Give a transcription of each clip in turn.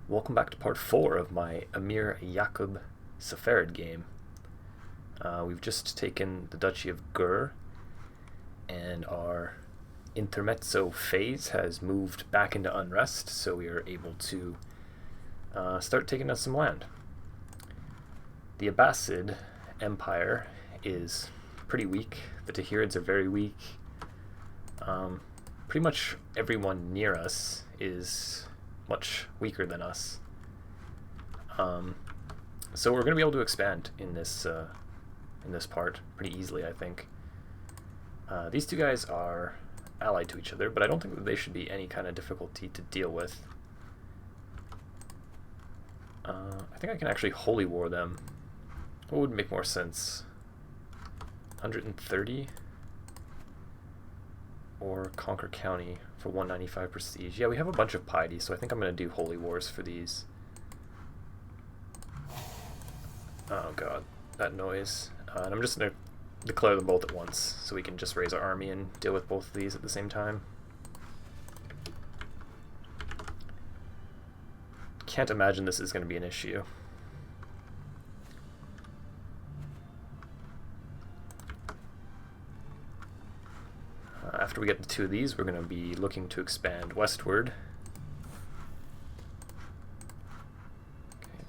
Welcome back to part 4 of my Amir Ya'qub Saffarid game. We've just taken the Duchy of Gur, and our intermezzo phase has moved back into unrest, so we are able to start taking us some land. The Abbasid Empire is pretty weak. The Tahirids are very weak. Pretty much everyone near us is much weaker than us. So we're going to be able to expand in this part pretty easily, I think. These two guys are allied to each other, but I don't think that they should be any kind of difficulty to deal with. I think I can actually holy war them. What would make more sense? 130? Or Conquer County for 195 prestige. Yeah, we have a bunch of piety, so I think I'm going to do holy wars for these. Oh god, that noise. And I'm just going to declare them both at once, so we can just raise our army and deal with both of these at the same time. Can't imagine this is going to be an issue. After we get the two of these, we're going to be looking to expand westward. Okay.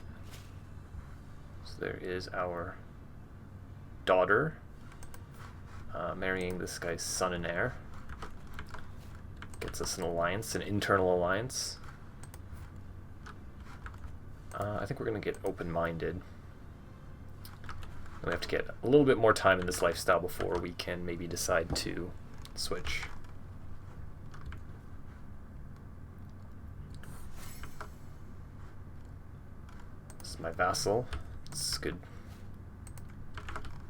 So there is our daughter marrying this guy's son and heir. Gets us an alliance, an internal alliance. I think we're going to get open-minded. We have to get a little bit more time in this lifestyle before we can maybe decide to switch. This is my vassal. It's good.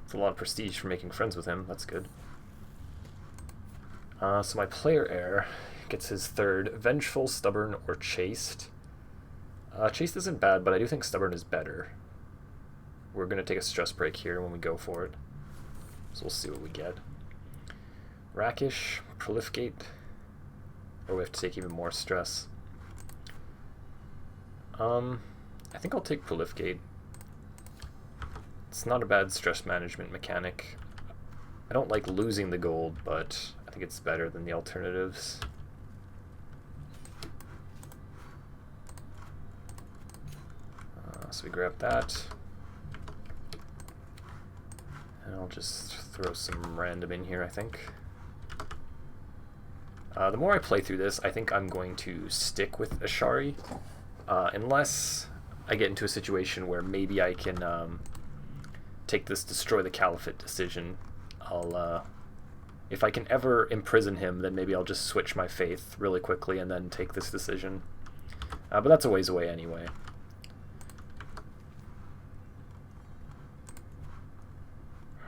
It's a lot of prestige for making friends with him. That's good. So my player heir gets his third. Vengeful, Stubborn, or Chaste. Chaste isn't bad, but I do think Stubborn is better. We're going to take a stress break here when we go for it. So we'll see what we get. Rakish, Prolificate, or we have to take even more stress. I think I'll take Prolificate. It's not a bad stress management mechanic. I don't like losing the gold, but I think it's better than the alternatives. So we grab that. And I'll just throw some random in here, I think. The more I play through this, I think I'm going to stick with Ashari, unless I get into a situation where maybe I can take this Destroy the Caliphate decision. If I can ever imprison him, then maybe I'll just switch my faith really quickly and then take this decision. But that's a ways away anyway.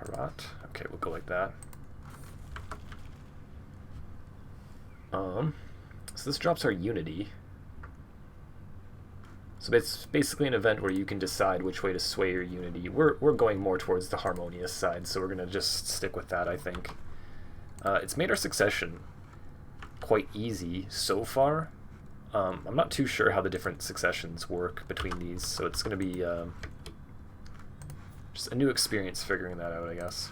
Harat. Okay, we'll go like that. So this drops our unity. So it's basically an event where you can decide which way to sway your unity. We're going more towards the harmonious side, so we're going to just stick with that, I think. It's made our succession quite easy so far. I'm not too sure how the different successions work between these, so it's going to be just a new experience figuring that out, I guess.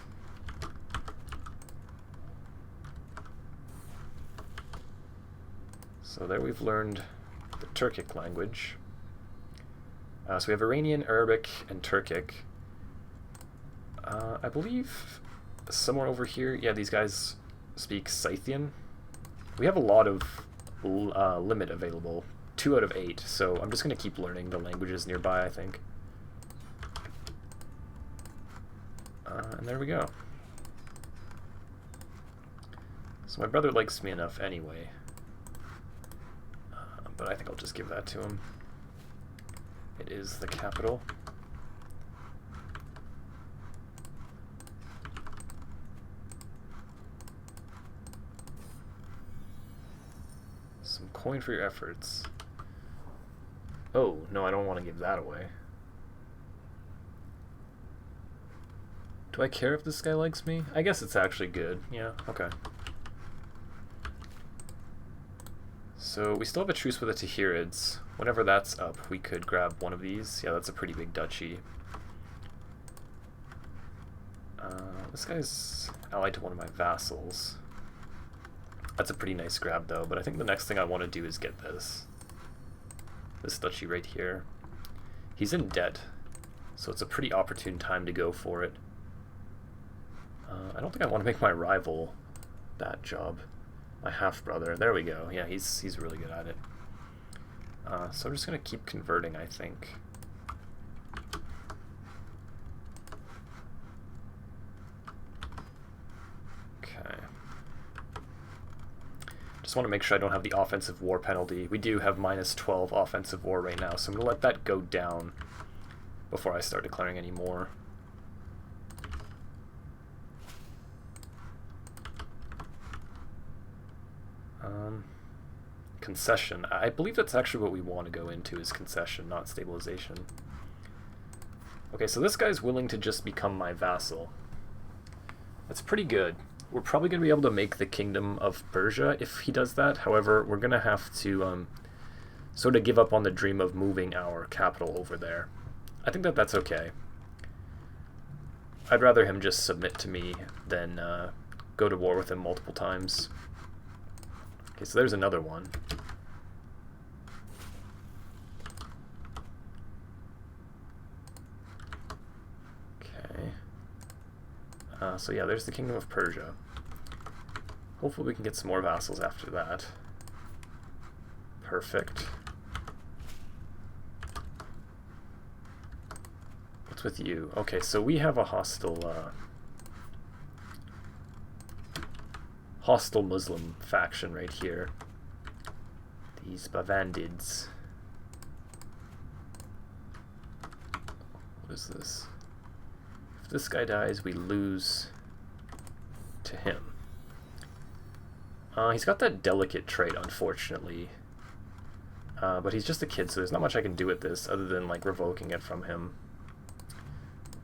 So there we've learned the Turkic language. So we have Iranian, Arabic, and Turkic. I believe somewhere over here, yeah, these guys speak Scythian. We have a lot of limit available, 2 out of 8, so I'm just going to keep learning the languages nearby, I think. And there we go. So my brother likes me enough anyway. But I think I'll just give that to him. It is the capital. Some coin for your efforts. Oh, no, I don't want to give that away. Do I care if this guy likes me? I guess it's actually good. Yeah, okay. So we still have a truce with the Tahirids. whenever that's up, we could grab one of these. Yeah, that's a pretty big duchy. This guy's allied to one of my vassals. That's a pretty nice grab, though, but I think the next thing I want to do is get this. This duchy right here. He's in debt, so it's a pretty opportune time to go for it. I don't think I want to make my rival that job. My half-brother. There we go. Yeah, he's really good at it. So I'm just going to keep converting, I think. Okay. Just want to make sure I don't have the offensive war penalty. We do have -12 offensive war right now, so I'm going to let that go down before I start declaring any more. Concession. I believe that's actually what we want to go into, is concession, not stabilization. Okay, so this guy's willing to just become my vassal. That's pretty good. We're probably going to be able to make the Kingdom of Persia if he does that. However, we're going to have to sort of give up on the dream of moving our capital over there. I think that that's okay. I'd rather him just submit to me than go to war with him multiple times. Okay, so there's another one. Okay. So yeah, there's the Kingdom of Persia. Hopefully we can get some more vassals after that. Perfect. What's with you? Okay, so we have a hostile Muslim faction right here. These Bavandids. What is this? If this guy dies, we lose to him. He's got that delicate trait, unfortunately. But he's just a kid, so there's not much I can do with this other than like revoking it from him,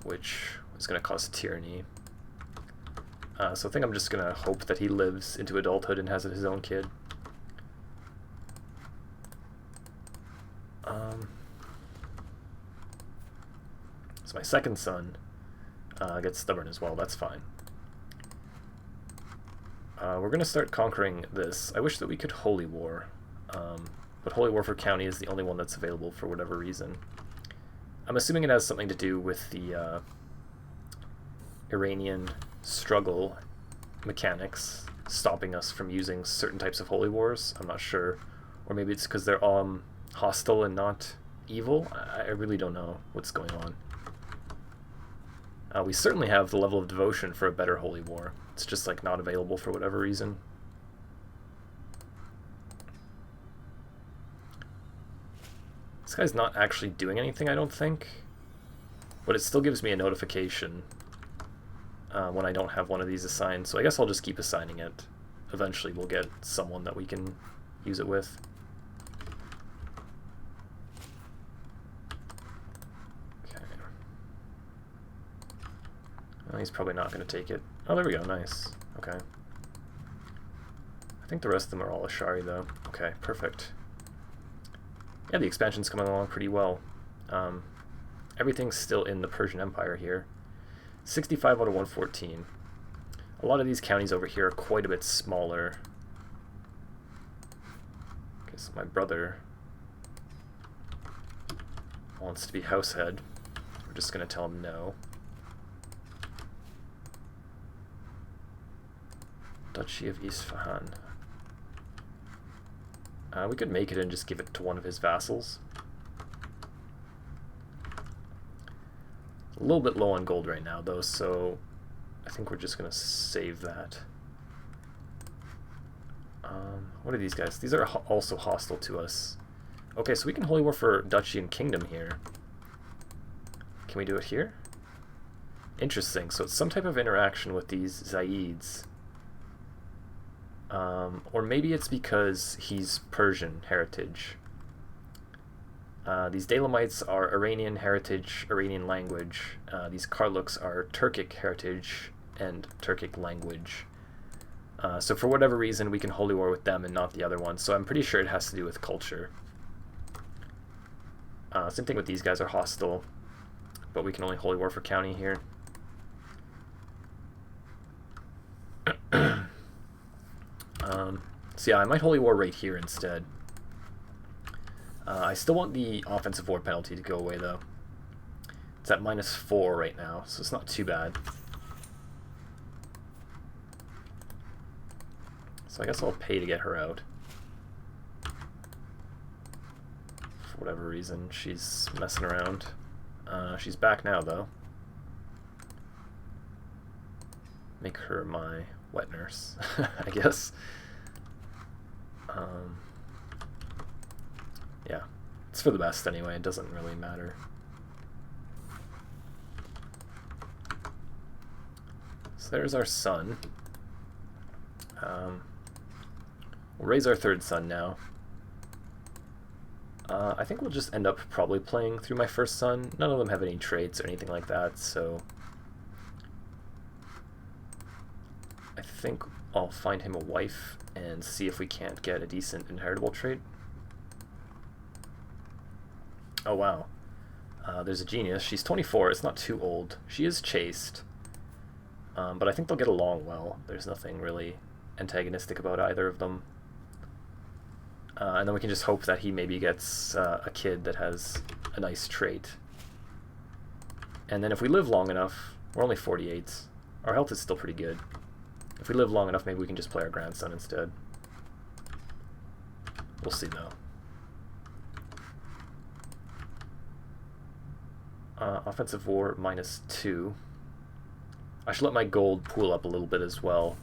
which is going to cause tyranny. So I think I'm just going to hope that he lives into adulthood and has his own kid. So my second son gets stubborn as well. That's fine. We're going to start conquering this. I wish that we could Holy War, but Holy War for County is the only one that's available for whatever reason. I'm assuming it has something to do with the Iranian struggle mechanics stopping us from using certain types of Holy Wars. I'm not sure. Or maybe it's because they're hostile and not evil. I really don't know what's going on. We certainly have the level of devotion for a better Holy War. It's just like not available for whatever reason. This guy's not actually doing anything, I don't think. But it still gives me a notification when I don't have one of these assigned. So I guess I'll just keep assigning it. Eventually we'll get someone that we can use it with. Okay. Well, he's probably not going to take it. Oh, there we go. Nice. Okay. I think the rest of them are all Ashari, though. Okay, perfect. Yeah, the expansion's coming along pretty well. Everything's still in the Persian Empire here. 65 out of 114. A lot of these counties over here are quite a bit smaller. Okay, so my brother wants to be house head. We're just going to tell him no. Duchy of Isfahan. We could make it and just give it to one of his vassals. A little bit low on gold right now, though, so I think we're just going to save that. What are these guys? These are also hostile to us. Okay, so we can Holy War for Duchy and Kingdom here. Can we do it here? Interesting, so it's some type of interaction with these Zaids. Or maybe it's because he's Persian heritage. These Daylamites are Iranian heritage, Iranian language. These Karluks are Turkic heritage and Turkic language. So for whatever reason, we can Holy War with them and not the other one. So I'm pretty sure it has to do with culture. Same thing with these guys are hostile, but we can only holy war for county here. So yeah, I might holy war right here instead. I still want the offensive war penalty to go away though. It's at -4 right now, so it's not too bad. So I guess I'll pay to get her out. For whatever reason, she's messing around. She's back now though. Make her my wet nurse, I guess. Yeah, it's for the best anyway, it doesn't really matter. So there's our son. We'll raise our third son now. I think we'll just end up probably playing through my first son. None of them have any traits or anything like that, so I think I'll find him a wife and see if we can't get a decent inheritable trait. Oh wow, there's a genius. She's 24, it's not too old. She is chaste, but I think they'll get along well. There's nothing really antagonistic about either of them. And then we can just hope that he maybe gets a kid that has a nice trait. And then if we live long enough, we're only 48, our health is still pretty good. If we live long enough, maybe we can just play our grandson instead. We'll see though. Offensive war -2. I should let my gold pool up a little bit as well.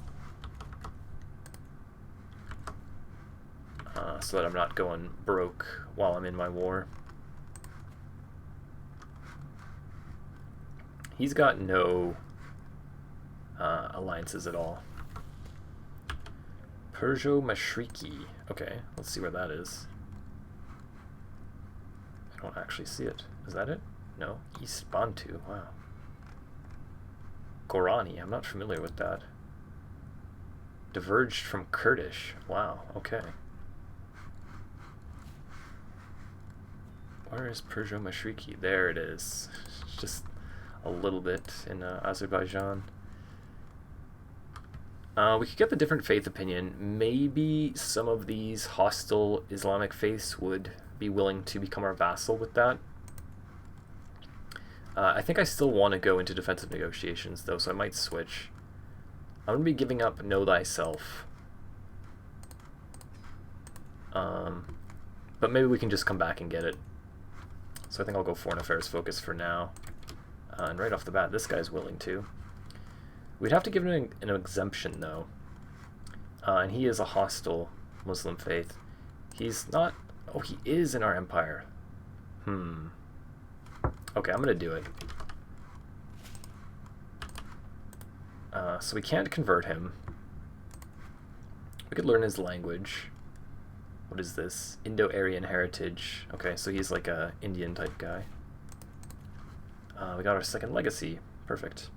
So that I'm not going broke while I'm in my war. He's got no alliances at all. Persia-Mashriki. Okay, let's see where that is. I don't actually see it. Is that it? No. East Bantu. Wow. Gorani. I'm not familiar with that. Diverged from Kurdish. Wow. Okay. Where is Persia-Mashriki? There it is. Just a little bit in Azerbaijan. We could get the different faith opinion. Maybe some of these hostile Islamic faiths would be willing to become our vassal with that. I think I still want to go into defensive negotiations though, so I might switch. I'm going to be giving up Know Thyself. But maybe we can just come back and get it. So I think I'll go Foreign Affairs Focus for now. And right off the bat, this guy's willing to. We'd have to give him an exemption, though. And he is a hostile Muslim faith. He's not... Oh, he is in our empire. Okay, I'm going to do it. So we can't convert him. We could learn his language. What is this? Indo-Aryan heritage. Okay, so he's like a Indian type guy. We got our second legacy. Perfect.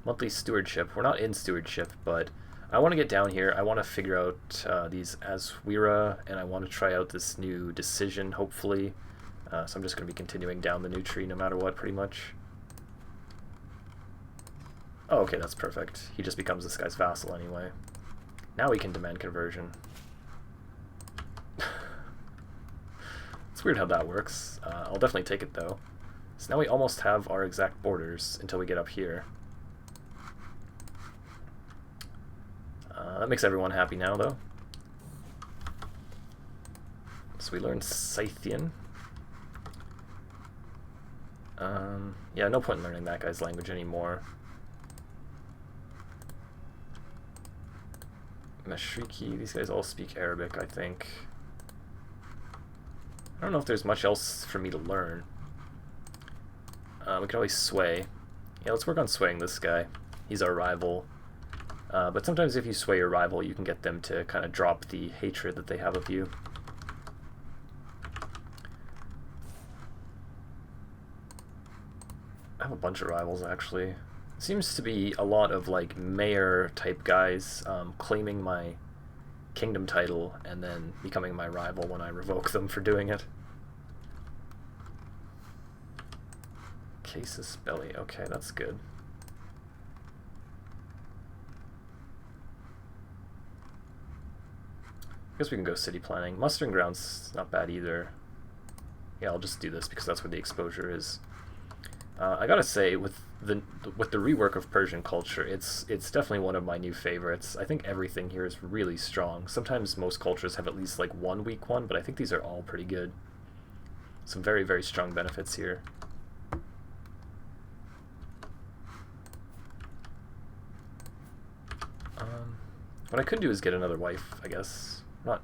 Monthly stewardship. We're not in stewardship, but I want to get down here. I want to figure out these Aswira, and I want to try out this new decision, hopefully. So I'm just going to be continuing down the new tree no matter what, pretty much. Oh, okay, that's perfect. He just becomes this guy's vassal anyway. Now we can demand conversion. It's weird how that works. I'll definitely take it though. So now we almost have our exact borders until we get up here. That makes everyone happy now though. So we learned Scythian. Yeah, no point in learning that guy's language anymore. Mashriki, these guys all speak Arabic, I think. I don't know if there's much else for me to learn. We can always sway. Yeah, let's work on swaying this guy. He's our rival. But sometimes if you sway your rival, you can get them to kind of drop the hatred that they have of you. I have a bunch of rivals, actually. Seems to be a lot of, like, mayor-type guys claiming my kingdom title and then becoming my rival when I revoke them for doing it. Casus Belli. Okay, that's good. I guess we can go city planning. Mustering ground's not bad either. Yeah, I'll just do this because that's where the exposure is. I gotta say, with the rework of Persian culture, it's definitely one of my new favorites. I think everything here is really strong. Sometimes most cultures have at least like one weak one, but I think these are all pretty good. Some very, very strong benefits here. What I could do is get another wife, I guess. I'm not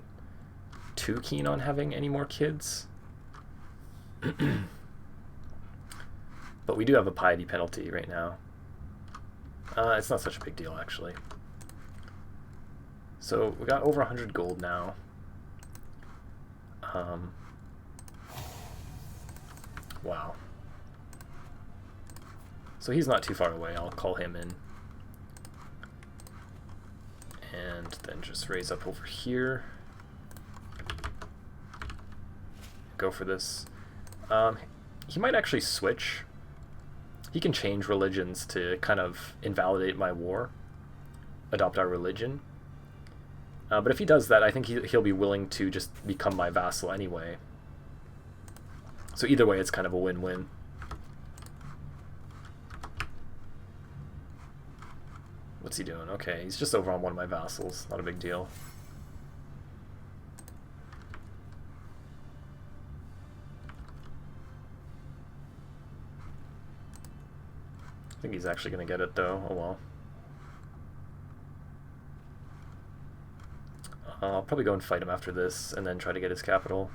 too keen on having any more kids. But we do have a piety penalty right now. It's not such a big deal, actually. So we got over 100 gold now. Wow. So he's not too far away. I'll call him in. And then just raise up over here. Go for this. He might actually switch. He can change religions to kind of invalidate my war. Adopt our religion. But if he does that, I think he'll be willing to just become my vassal anyway. So either way, it's kind of a win-win. What's he doing? Okay, he's just over on one of my vassals. Not a big deal. I think he's actually going to get it, though. Oh well. I'll probably go and fight him after this, and then try to get his capital.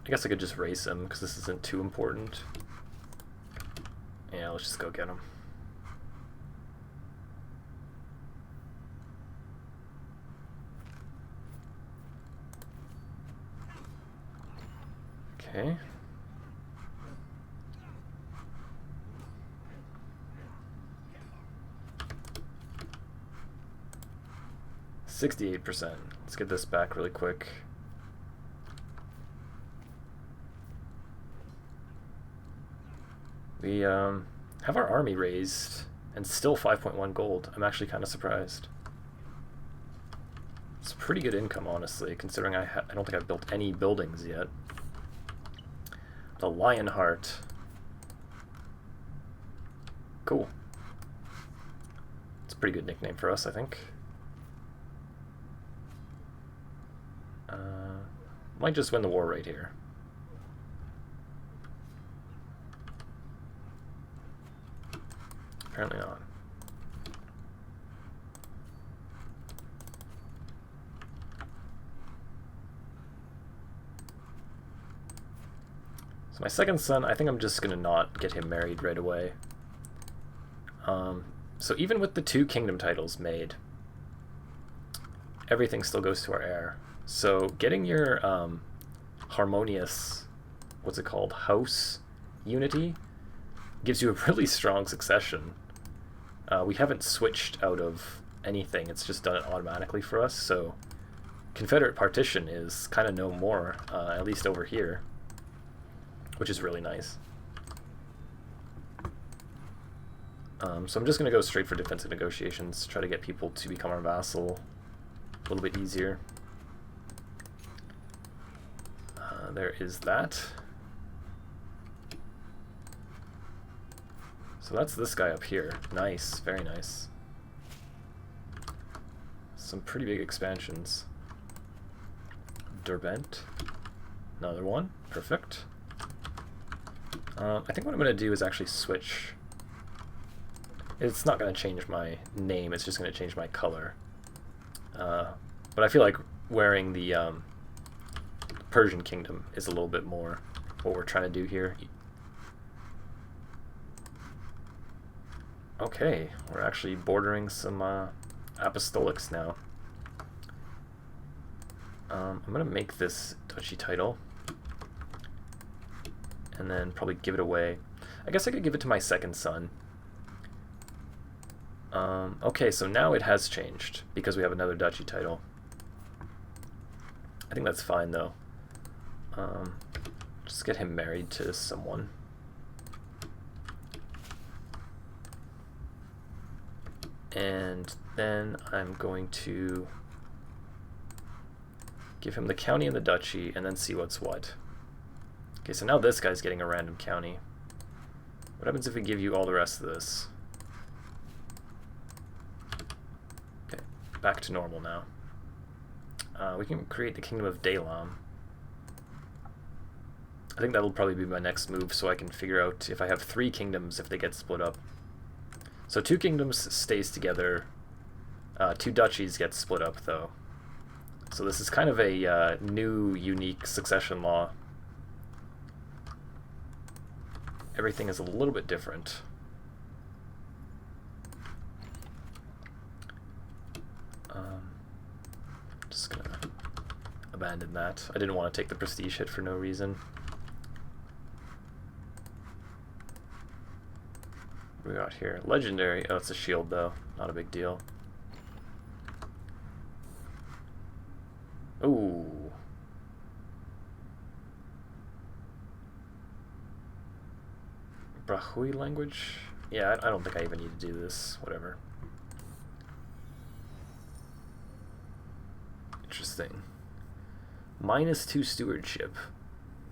I guess I could just race him, because this isn't too important. Yeah, let's just go get him. Okay. %68%. Let's get this back really quick. We have our army raised, and still 5.1 gold. I'm actually kind of surprised. It's pretty good income, honestly, considering I don't think I've built any buildings yet. The Lionheart. Cool. It's a pretty good nickname for us, I think. Might just win the war right here. Apparently not. So my second son, I think I'm just gonna not get him married right away. So even with the 2 kingdom titles made, everything still goes to our heir. So getting your harmonious, what's it called, house unity gives you a really strong succession. We haven't switched out of anything, it's just done it automatically for us, so Confederate partition is kind of no more, at least over here, which is really nice. So I'm just going to go straight for defensive negotiations, try to get people to become our vassal a little bit easier. There is that. So that's this guy up here. Nice, very nice. Some pretty big expansions. Derbent. Another one. Perfect. I think what I'm going to do is actually switch. It's not going to change my name, it's just going to change my color. But I feel like wearing the Persian kingdom is a little bit more what we're trying to do here. Okay, we're actually bordering some apostolics now. I'm going to make this duchy title and then probably give it away. I guess I could give it to my second son. Okay, so now it has changed because we have another duchy title. I think that's fine, though. Just get him married to someone. And then I'm going to give him the county and the duchy, and then see what's what. Okay, so now this guy's getting a random county. What happens if we give you all the rest of this? Okay, back to normal now. We can create the Kingdom of Dalam. I think that'll probably be my next move, so I can figure out if I have 3 kingdoms if they get split up. So 2 kingdoms stays together, 2 duchies get split up though. So this is kind of a new, unique succession law. Everything is a little bit different. Just gonna abandon that. I didn't want to take the prestige hit for no reason. What do we got here? Legendary. Oh, it's a shield though. Not a big deal. Ooh. Brahui language? Yeah, I don't think I even need to do this. Whatever. Interesting. -2 stewardship,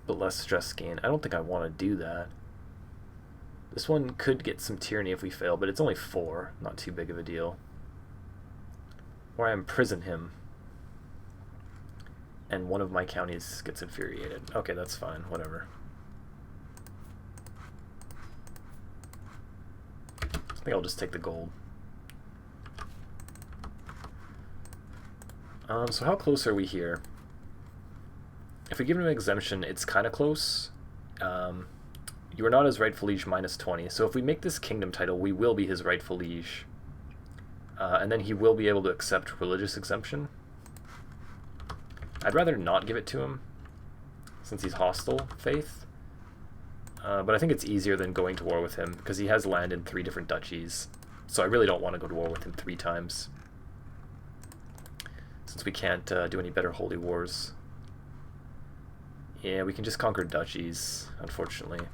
but less stress gain. I don't think I want to do that. This one could get some tyranny if we fail, but it's only 4. Not too big of a deal. Or I imprison him. And one of my counties gets infuriated. Okay, that's fine. Whatever. I think I'll just take the gold. So how close are we here? If we give him an exemption, it's kind of close. You are not his rightful liege -20. So if we make this kingdom title, we will be his rightful liege. And then he will be able to accept religious exemption. I'd rather not give it to him, since he's hostile faith. But I think it's easier than going to war with him, because he has land in 3 different duchies. So I really don't want to go to war with him 3 times. Since we can't do any better holy wars. Yeah, we can just conquer duchies, unfortunately.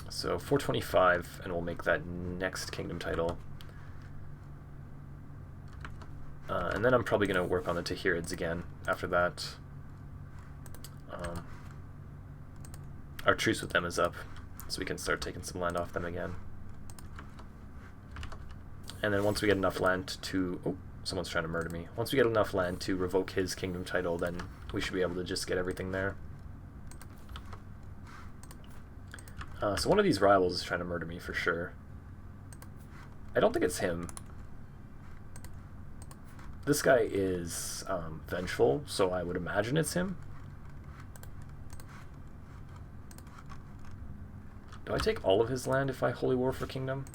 So 425, and we'll make that next kingdom title. And then I'm probably going to work on the Tahirids again after that. Our truce with them is up, so we can start taking some land off them again. And then once we get enough land to... Oh, someone's trying to murder me. Once we get enough land to revoke his kingdom title, then we should be able to just get everything there. So one of these rivals is trying to murder me for sure. I don't think it's him. This guy is vengeful, so I would imagine it's him. Do I take all of his land if I holy war for kingdom?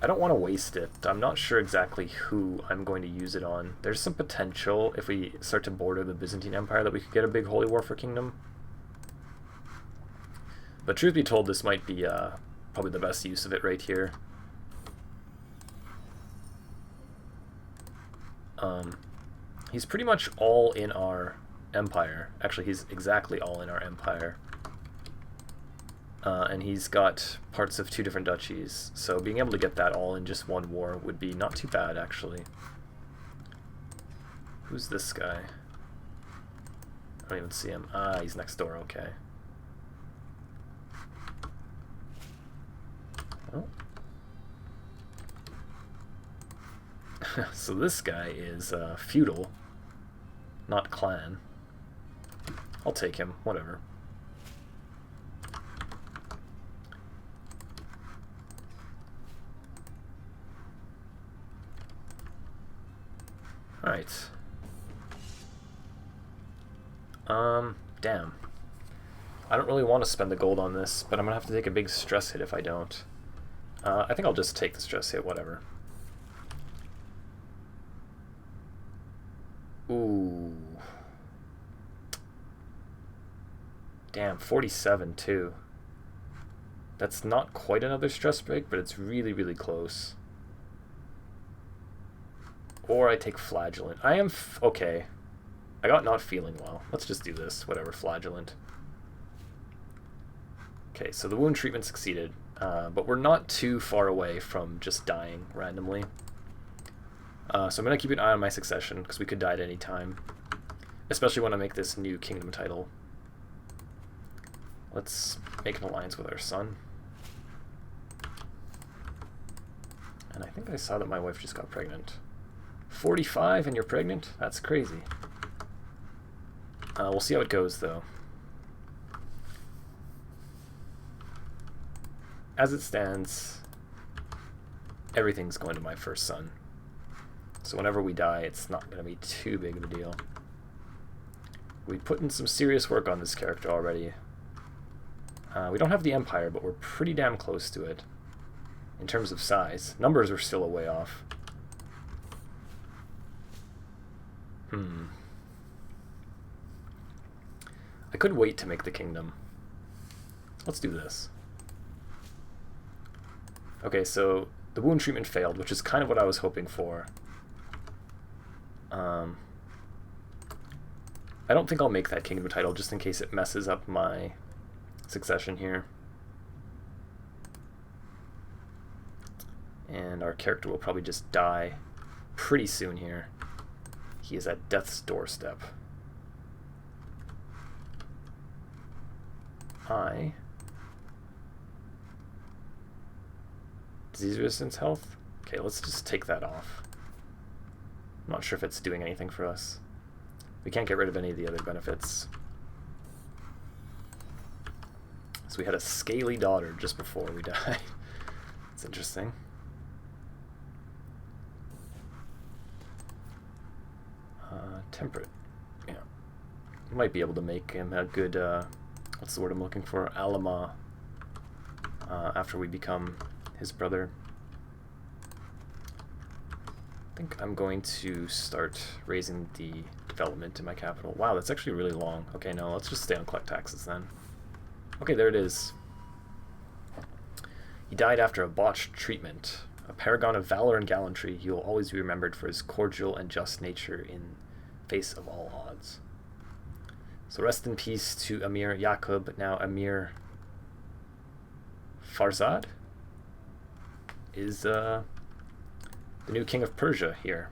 I don't want to waste it. I'm not sure exactly who I'm going to use it on. There's some potential, if we start to border the Byzantine Empire, that we could get a big holy war for kingdom. But truth be told, this might be probably the best use of it right here. He's pretty much all in our empire. Actually, he's exactly all in our empire. And he's got parts of 2 different duchies, so being able to get that all in just one war would be not too bad, actually. Who's this guy? I don't even see him. Ah, he's next door, okay. Oh. So this guy is feudal, not clan. I'll take him, whatever. Alright. Damn. I don't really want to spend the gold on this, but I'm gonna have to take a big stress hit if I don't. I think I'll just take the stress hit, whatever. Ooh. Damn, 47 too. That's not quite another stress break, but it's really, really close. or I take flagellant. I am okay. I got not feeling well. Let's just do this. Whatever, flagellant. Okay, so the wound treatment succeeded, but we're not too far away from just dying randomly. So I'm going to keep an eye on my succession, because we could die at any time, especially when I make this new kingdom title. Let's make an alliance with our son. And I think I saw that my wife just got pregnant. 45 and you're pregnant? That's crazy. We'll see how it goes, though. As it stands, everything's going to my first son. So whenever we die, it's not going to be too big of a deal. We put in some serious work on this character already. We don't have the Empire, but we're pretty damn close to it. In terms of size. Numbers are still a way off. I could wait to make the kingdom. Let's do this. Okay, so the wound treatment failed, which is kind of what I was hoping for. I don't think I'll make that kingdom title just in case it messes up my succession here. And our character will probably just die pretty soon here. He is at death's doorstep. Disease resistance health? Okay, let's just take that off. I'm not sure if it's doing anything for us. We can't get rid of any of the other benefits. So we had a scaly daughter just before we died. It's interesting. Temperate. Yeah. Might be able to make him a good, what's the word I'm looking for? Alama. After we become his brother. I think I'm going to start raising the development in my capital. Wow, that's actually really long. Okay, no, let's just stay on collect taxes then. Okay, there it is. He died after a botched treatment. A paragon of valor and gallantry, he will always be remembered for his cordial and just nature in face of all odds. So rest in peace to Amir Ya'qub, now Amir Farzad is the new king of Persia here.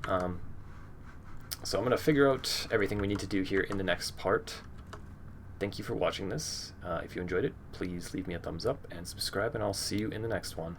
So I'm going to figure out everything we need to do here in the next part. Thank you for watching this. If you enjoyed it, please leave me a thumbs up and subscribe, and I'll see you in the next one.